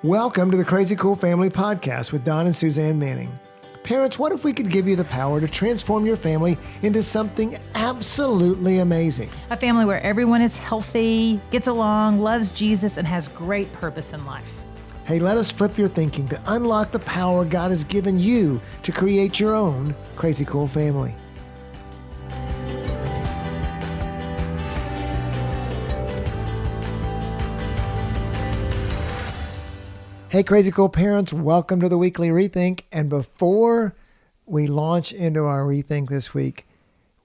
Welcome to the Crazy Cool Family Podcast with Don and Suzanne Manning. Parents, what if we could give you the power to transform your family into something absolutely amazing? A family where everyone is healthy, gets along, loves Jesus, and has great purpose in life. Hey, let us flip your thinking to unlock the power God has given you to create your own Crazy Cool family. Hey, Crazy Cool parents, welcome to the weekly Rethink. And before we launch into our Rethink this week,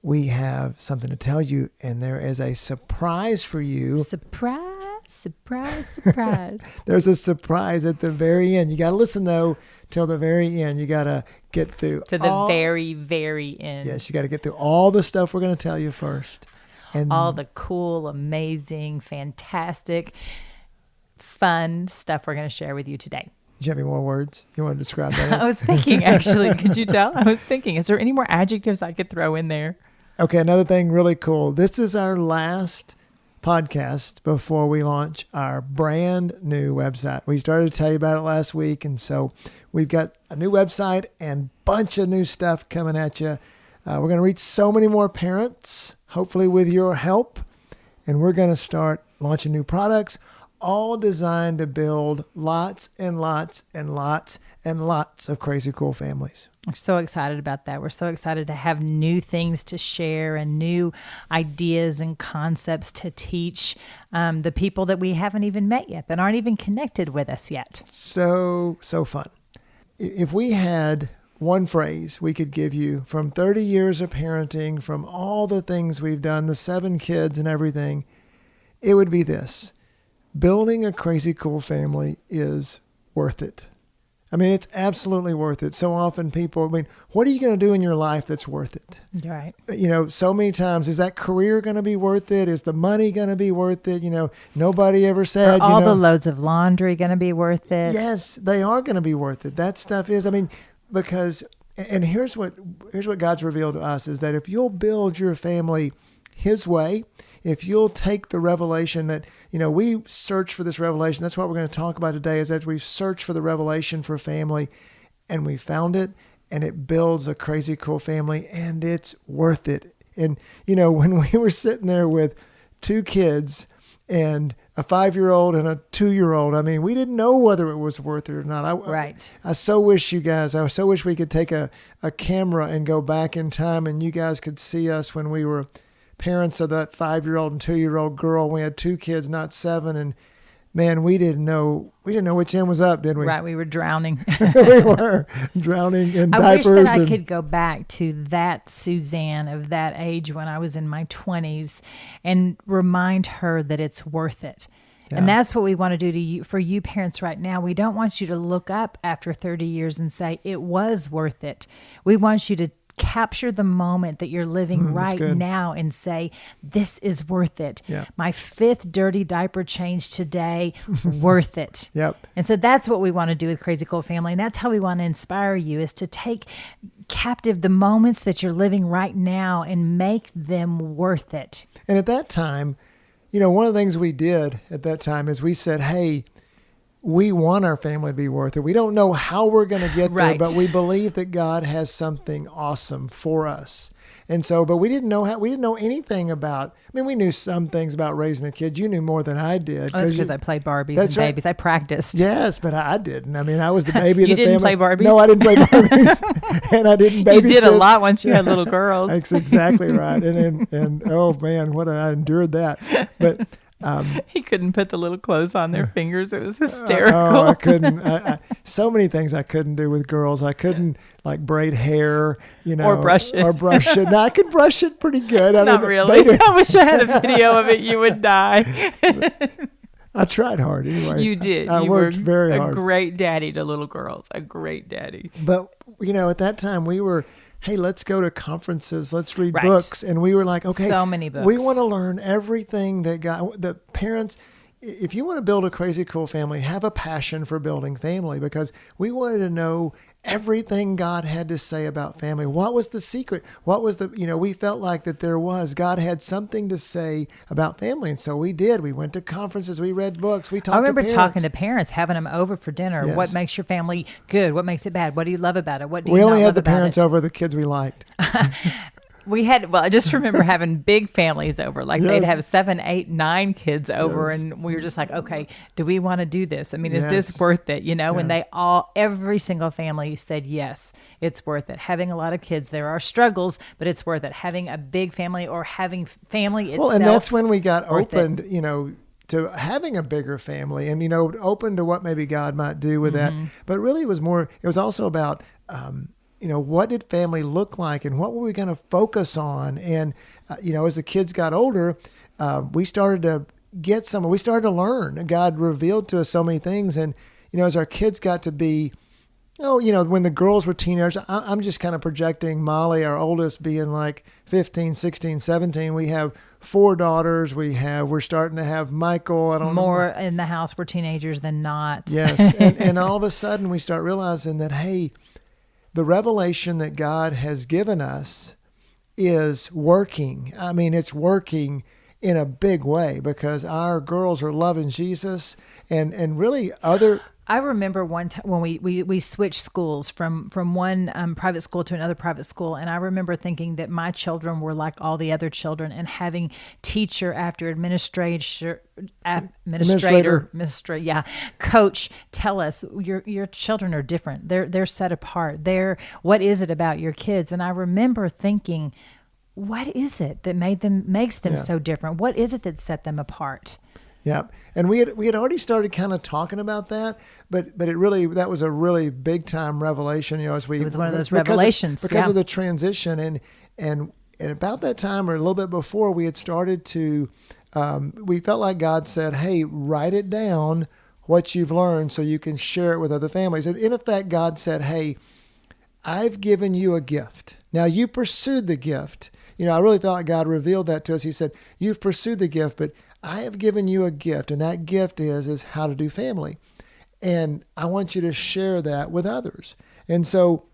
we have something to tell you, and there is a surprise for you. Surprise, surprise, surprise. There's a surprise at the very end. You got to listen, though, till the very end. You got to get through To the very, very end. Yes, you got to get through all the stuff we're going to tell you first. And All the cool, amazing, fantastic, fun stuff we're going to share with you today. do you have any more words you want to describe that as? I was thinking, actually, could you tell? I was thinking, is there any more adjectives I could throw in there? Okay, another thing really cool. This is our last podcast before we launch our brand new website. We started to tell you about it last week, and so we've got a new website and bunch of new stuff coming at you. We're going to reach so many more parents, hopefully with your help, and we're going to start launching new products, all designed to build lots and lots and lots and lots of crazy cool families. I'm so excited about that. We're so excited to have new things to share and new ideas and concepts to teach the people that we haven't even met yet, that aren't even connected with us yet. So fun. If we had one phrase we could give you from 30 years of parenting, from all the things we've done, the 7 kids and everything, it would be this: building a crazy cool family is worth it. I mean, it's absolutely worth it. So often people, what are you going to do in your life that's worth it? Right. You know, so many times, is that career going to be worth it? Is the money going to be worth it? You know, nobody ever said, Are all the loads of laundry going to be worth it? Yes, they are going to be worth it. That stuff is, because, and here's what God's revealed to us is that if you'll build your family His way, if you'll take the revelation that, we search for this revelation. That's what we're going to talk about today, is that we've searched for the revelation for family and we found it, and it builds a crazy cool family, and it's worth it. And, when we were sitting there with 2 kids and a 5-year-old and a 2-year-old, we didn't know whether it was worth it or not. Right. I so wish we could take a camera and go back in time and you guys could see us when we were parents of that 5-year-old and 2-year-old girl. We had 2 kids, not 7. And man, we didn't know which end was up, did we? Right. We were drowning. We were drowning in I wish diapers. that I could go back to that Suzanne of that age when I was in my 20s and remind her that it's worth it. Yeah. And that's what we want to do to you, for you parents right now. We don't want you to look up after 30 years and say, it was worth it. We want you to capture the moment that you're living right now and say, this is worth it. Yeah. My 5th dirty diaper change today, worth it. Yep. And so that's what we want to do with Crazy Cool Family. And that's how we want to inspire you, is to take captive the moments that you're living right now and make them worth it. And at that time, one of the things we did at that time is we said, hey, we want our family to be worth it. We don't know how we're going to get there, but we believe that God has something awesome for us. And so, but we didn't know anything about, we knew some things about raising a kid. You knew more than I did. Oh, that's because I played Barbies and babies. I practiced. Yes, but I didn't. I was the baby of the family. You didn't play Barbies? No, I didn't play Barbies. And I didn't babysit. You did a lot once you had little girls. That's exactly right. And oh man, I endured that. But he couldn't put the little clothes on their fingers. It was hysterical. I couldn't. So many things I couldn't do with girls. I couldn't braid hair, or brush it. No, I could brush it pretty good. Not really. I wish I had a video of it. You would die. I tried hard anyway. You did. I worked very hard. A great daddy to little girls. A great daddy. But at that time we were, hey, let's go to conferences, let's read books. And we were like, okay, so many books. We want to learn everything that the parents, if you want to build a crazy cool family, have a passion for building family, because we wanted to know everything God had to say about family. What was the secret? What was we felt like that God had something to say about family. And so we did. We went to conferences, we read books, we talked to parents. I remember talking to parents, having them over for dinner. Yes. What makes your family good? What makes it bad? What do you love about it? What do you We not only love had the about parents it? over, the kids we liked. I just remember having big families over. Like Yes. they'd have 7, 8, 9 kids over, Yes. and we were just like, okay, do we want to do this? I mean, is Yes. this worth it? And Yeah. every single family said, yes, it's worth it. Having a lot of kids, there are struggles, but it's worth it. Having a big family or having family itself. Well, and that's when we got worth it. opened, to having a bigger family and, open to what maybe God might do with that. But really it was also about, what did family look like and what were we going to focus on? And, as the kids got older, we started to learn. God revealed to us so many things. And, as our kids got to be, when the girls were teenagers, I'm just kind of projecting Molly, our oldest, being like 15, 16, 17. We have 4 daughters. We're starting to have Michael. I don't know. More in the house were teenagers than not. Yes. And all of a sudden we start realizing that, hey, the revelation that God has given us is working. I mean, it's working in a big way because our girls are loving Jesus and really other. I remember one time when we switched schools from one private school to another private school, and I remember thinking that my children were like all the other children, and having teacher after administrator, coach tell us your children are different. They're set apart. What is it about your kids? And I remember thinking, what is it that makes them so different? What is it that set them apart? Yeah. And we had already started kind of talking about that, but that was a really big time revelation, it was one of those revelations because of the transition and about that time or a little bit before we had started to, we felt like God said, hey, write it down what you've learned so you can share it with other families. And in effect, God said, hey, I've given you a gift. Now you pursued the gift. I really felt like God revealed that to us. He said, you've pursued the gift, but I have given you a gift, and that gift is how to do family. And I want you to share that with others. And so,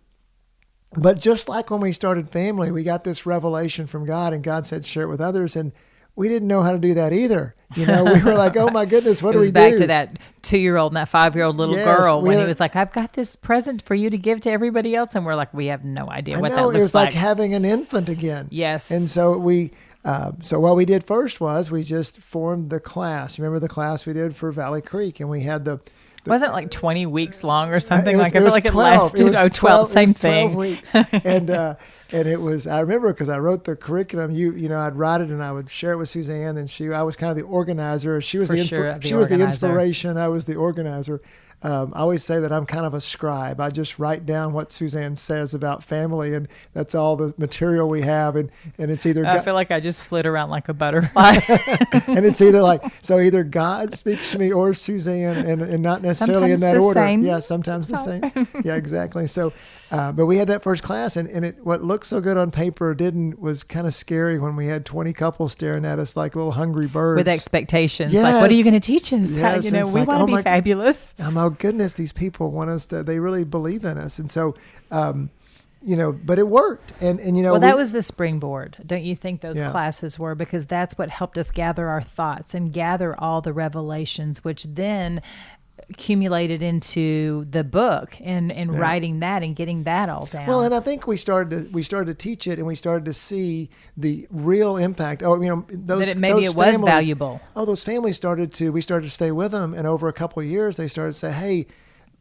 but just like when we started family, we got this revelation from God, and God said, share it with others. And we didn't know how to do that either. We were like, oh my goodness, what do we do? Back to that 2-year-old and that 5-year-old little girl when he was like, I've got this present for you to give to everybody else. And we're like, we have no idea what that looks like. It was like having an infant again. Yes. And so so what we did first was we just formed the class. You remember the class we did for Valley Creek, and we had wasn't it like 20 weeks long or something? I feel like 12. It lasted 12, same thing. 12 weeks. And it was, I remember because I wrote the curriculum, I'd write it and I would share it with Suzanne, and I was kind of the organizer. She was the inspiration. I was the organizer. I always say that I'm kind of a scribe. I just write down what Suzanne says about family, and that's all the material we have. And it's either I feel like I just flit around like a butterfly. And it's either God speaks to me or Suzanne, and not necessarily sometimes in that the order. same. Yeah, sometimes the same. Yeah, exactly. So, but we had that first class, and what looked so good on paper was kind of scary when we had 20 couples staring at us like little hungry birds with expectations. Yes. Like, what are you going to teach us? Yes. We want to be fabulous. Oh goodness, these people want us to. They really believe in us, and so. But it worked. And that was the springboard. Don't you think those classes were? Because that's what helped us gather our thoughts and gather all the revelations, which then accumulated into the book and writing that and getting that all down. Well, and I think we started to teach it, and we started to see the real impact. It was valuable. Those families we started to stay with them, and over a couple of years, they started to say, hey,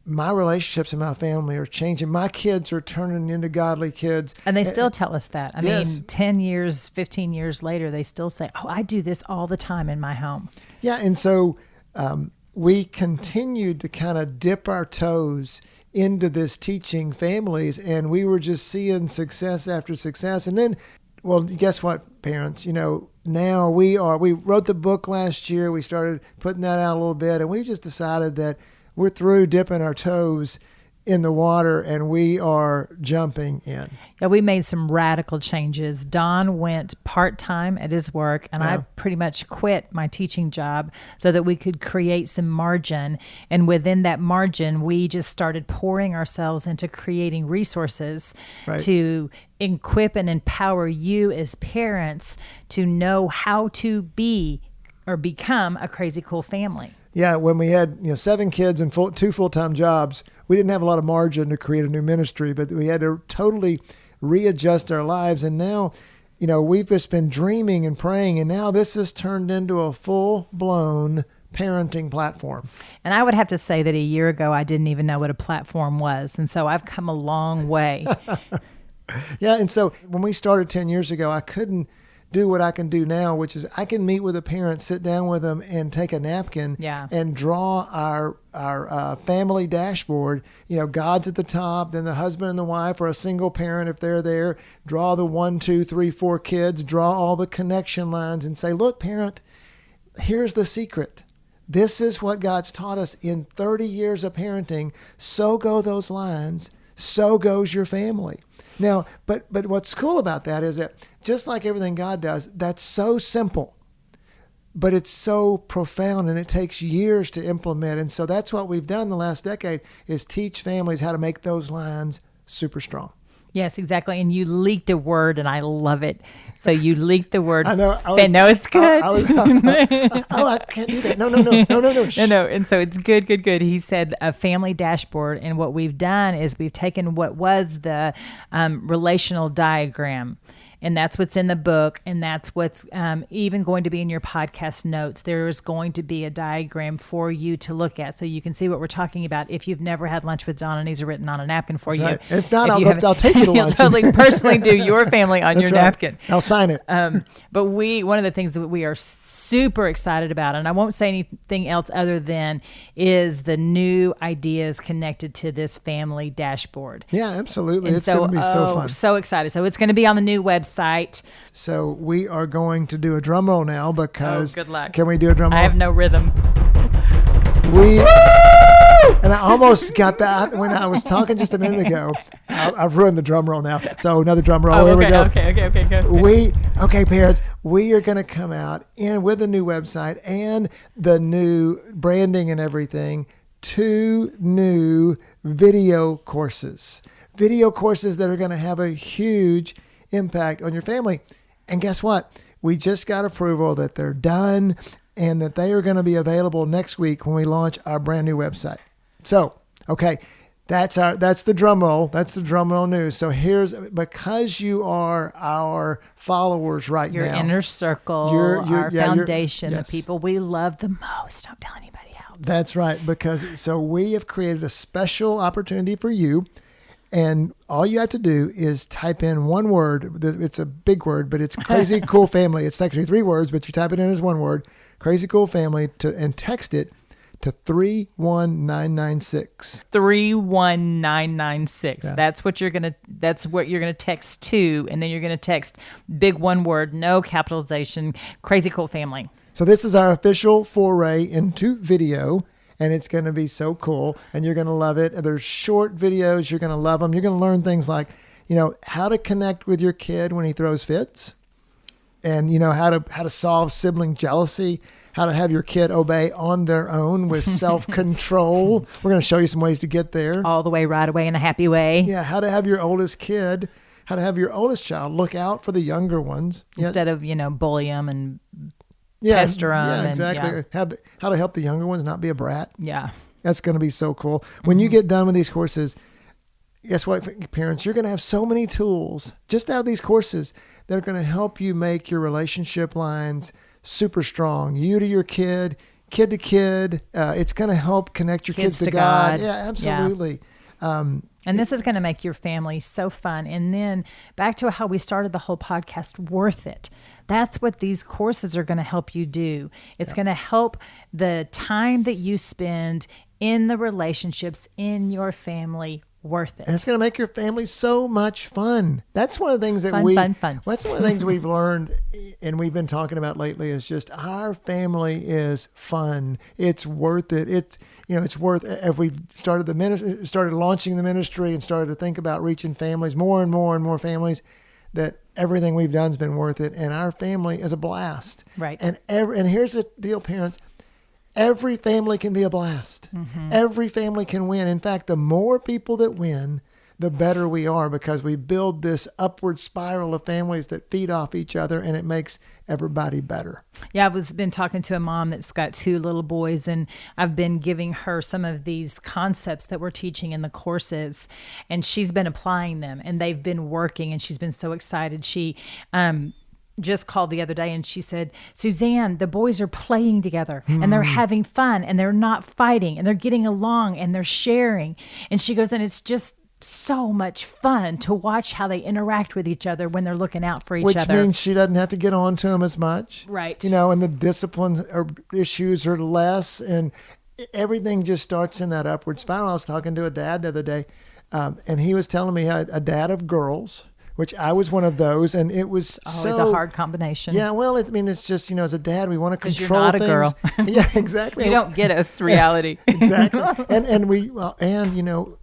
my relationships in my family are changing. My kids are turning into godly kids. And they still tell us that. I Yes. mean, 10 years, 15 years later, they still say, I do this all the time in my home. Yeah. And so we continued to kind of dip our toes into this teaching families, and we were just seeing success after success. And then, well, guess what, parents? Now we wrote the book last year. We started putting that out a little bit, and we just decided that we're through dipping our toes in the water, and we are jumping in. Yeah, we made some radical changes. Don went part-time at his work, and I pretty much quit my teaching job so that we could create some margin. And within that margin, we just started pouring ourselves into creating resources to equip and empower you as parents to know how to be or become a crazy cool family. Yeah, when we had 7 kids and 2 full-time jobs, we didn't have a lot of margin to create a new ministry, but we had to totally readjust our lives. And now, we've just been dreaming and praying, and now this has turned into a full-blown parenting platform. And I would have to say that a year ago, I didn't even know what a platform was. And so I've come a long way. Yeah, and so when we started 10 years ago, I couldn't do what I can do now, which is I can meet with a parent, sit down with them, and take a napkin and draw our family dashboard. God's at the top, then the husband and the wife, or a single parent if they're there. Draw the 1, 2, 3, 4 kids. Draw all the connection lines and say, look, parent, here's the secret. This is what God's taught us in 30 years of parenting. So go those lines. So goes your family. Now, but what's cool about that is that just like everything God does, that's so simple, but it's so profound, and it takes years to implement. And so that's what we've done the last decade, is teach families how to make those lines super strong. Yes, exactly. And you leaked a word, and I love it. So you leaked the word. I know. No, it's good. I can't do that. No. No. And so it's good. He said a family dashboard. And what we've done is we've taken what was the relational diagram. And that's what's in the book. And that's what's even going to be in your podcast notes. There's going to be a diagram for you to look at so you can see what we're talking about. If you've never had lunch with Don, and he's written on a napkin for you. Right. If not, I'll take you to lunch. You'll totally personally do your family on your napkin. I'll sign it. But one of the things that we are super excited about, and I won't say anything else other than, is the new ideas connected to this family dashboard. Yeah, absolutely. It's going to be so fun. So excited. So it's going to be on the new website. So we are going to do a drum roll now because good luck. Can we do a drum roll? I have no rhythm. And I almost got that when I was talking just a minute ago. I've ruined the drum roll now. So another drum roll. Here we go. Okay, go. Okay, parents, we are going to come out with a new website and the new branding and everything, 2 new video courses that are going to have a huge impact on your family. And guess what? We just got approval that they're done and that they are going to be available next week when we launch our brand new website. So, okay, that's the drum roll. That's the drum roll news. So because you are our followers right your now. Your inner circle, our foundation, the people we love the most. Don't tell anybody else. That's right. So we have created a special opportunity for you. And all you have to do is type in one word. It's a big word, but it's Crazy Cool Family. It's actually 3 words, but you type it in as one word, Crazy Cool Family, and text it to 31996. 31996. Yeah. That's what you're gonna text to, and then you're gonna text big one word, no capitalization, Crazy Cool Family. So this is our official foray into video. And it's going to be so cool, and you're going to love it. There's short videos. You're going to love them. You're going to learn things like, how to connect with your kid when he throws fits, and, how to solve sibling jealousy, how to have your kid obey on their own with self-control. We're going to show you some ways to get there. All the way, right away, in a happy way. Yeah, how to have your oldest child look out for the younger ones. Instead of, bully them and pester them. Yeah, exactly. How to help the younger ones not be a brat. Yeah. That's going to be so cool. When you get done with these courses, guess what, parents? You're going to have so many tools just out of these courses that are going to help you make your relationship lines super strong. You to your kid to kid. It's going to help connect your kids to God. Yeah, absolutely. Yeah. And this is going to make your family so fun. And then back to how we started the whole podcast, worth it. That's what these courses are going to help you do. It's going to help the time that you spend in the relationships in your family worth it. And it's going to make your family so much fun. That's one of the things that Fun. That's one of the things we've learned and we've been talking about lately is just our family is fun. It's worth it. It's worth it. If we started launching the ministry and started to think about reaching families, more and more families, that everything we've done has been worth it. And our family is a blast. Right. And here's the deal, parents. Every family can be a blast. Mm-hmm. Every family can win. In fact, the more people that win, the better we are because we build this upward spiral of families that feed off each other and it makes everybody better. Yeah, I've been talking to a mom that's got 2 little boys and I've been giving her some of these concepts that we're teaching in the courses and she's been applying them and they've been working and she's been so excited. She, just called the other day and she said, Suzanne, the boys are playing together and they're having fun and they're not fighting and they're getting along and they're sharing. And she goes, and it's just so much fun to watch how they interact with each other when they're looking out for each other. Which means she doesn't have to get on to them as much. Right. And the discipline or issues are less and everything just starts in that upward spiral. I was talking to a dad the other day and he was telling me a dad of girls, which I was one of those, and it was it's a hard combination. Yeah, well, it's just, as a dad, we want to control you're not things. A girl. Yeah, exactly. You don't get us reality. Exactly. And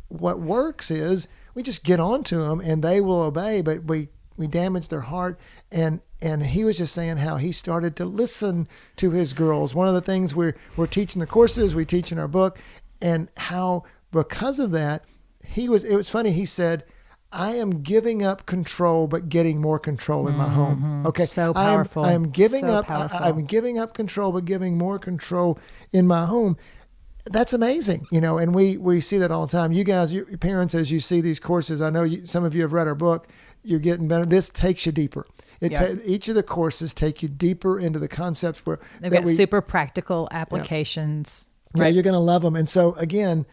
what works is we just get on to them, and they will obey, but we damage their heart. And he was just saying how he started to listen to his girls. One of the things we're teaching the courses, we teach in our book, and how because of that, it was funny, he said, I am giving up control, but getting more control in my home. Okay. So powerful. I'm giving so up. I'm giving up control, but giving more control in my home. That's amazing. And we see that all the time. You guys, your parents, as you see these courses, I know some of you have read our book, you're getting better. This takes you deeper. Each of the courses take you deeper into the concepts where they've got super practical applications. Yeah, right. You're going to love them. And so again,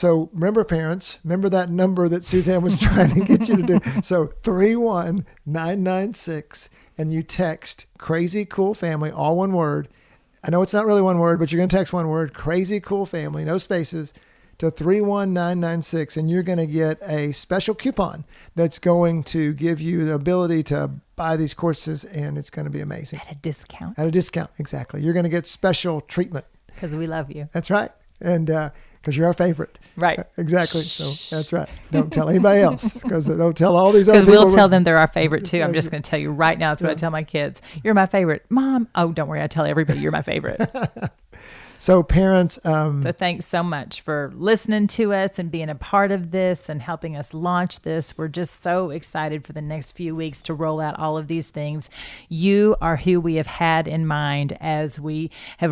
remember parents, remember that number that Suzanne was trying to get you to do. So 31996 and you text Crazy Cool Family, all one word. I know it's not really one word, but you're going to text one word, Crazy Cool Family, no spaces, to 31996 and you're going to get a special coupon that's going to give you the ability to buy these courses and it's going to be amazing. At a discount. Exactly. You're going to get special treatment. Because we love you. That's right. And because you're our favorite. Right. Exactly. So that's right. Don't tell anybody else because don't tell all these other people. Because we'll tell them they're our favorite too. I'm just going to tell you right now. That's what I tell my kids. You're my favorite. Mom. Oh, don't worry. I tell everybody you're my favorite. So parents. So thanks so much for listening to us and being a part of this and helping us launch this. We're just so excited for the next few weeks to roll out all of these things. You are who we have had in mind as we have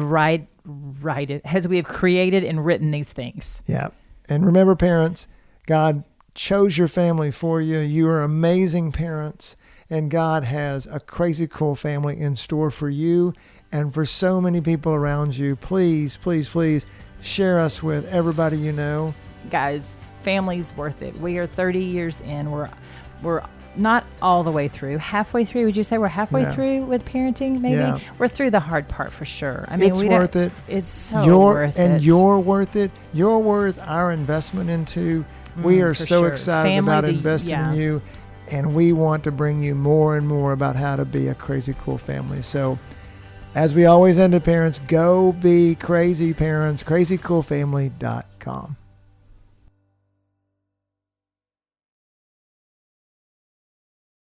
as we have created and written these things. Yeah. And remember, parents, God chose your family for you. You are amazing parents, and God has a crazy cool family in store for you and for so many people around you. Please, please, please share us with everybody you know. Guys, family's worth it. We are 30 years in. We're not all the way through. Halfway through, would you say we're halfway through with parenting? Maybe we're through the hard part for sure. I mean, it's worth it. It's so worth it. And you're worth it. You're worth our investment into. We are so excited about investing in you, and we want to bring you more and more about how to be a crazy cool family. So, as we always end it, parents, go be crazy parents. CrazyCoolFamily.com.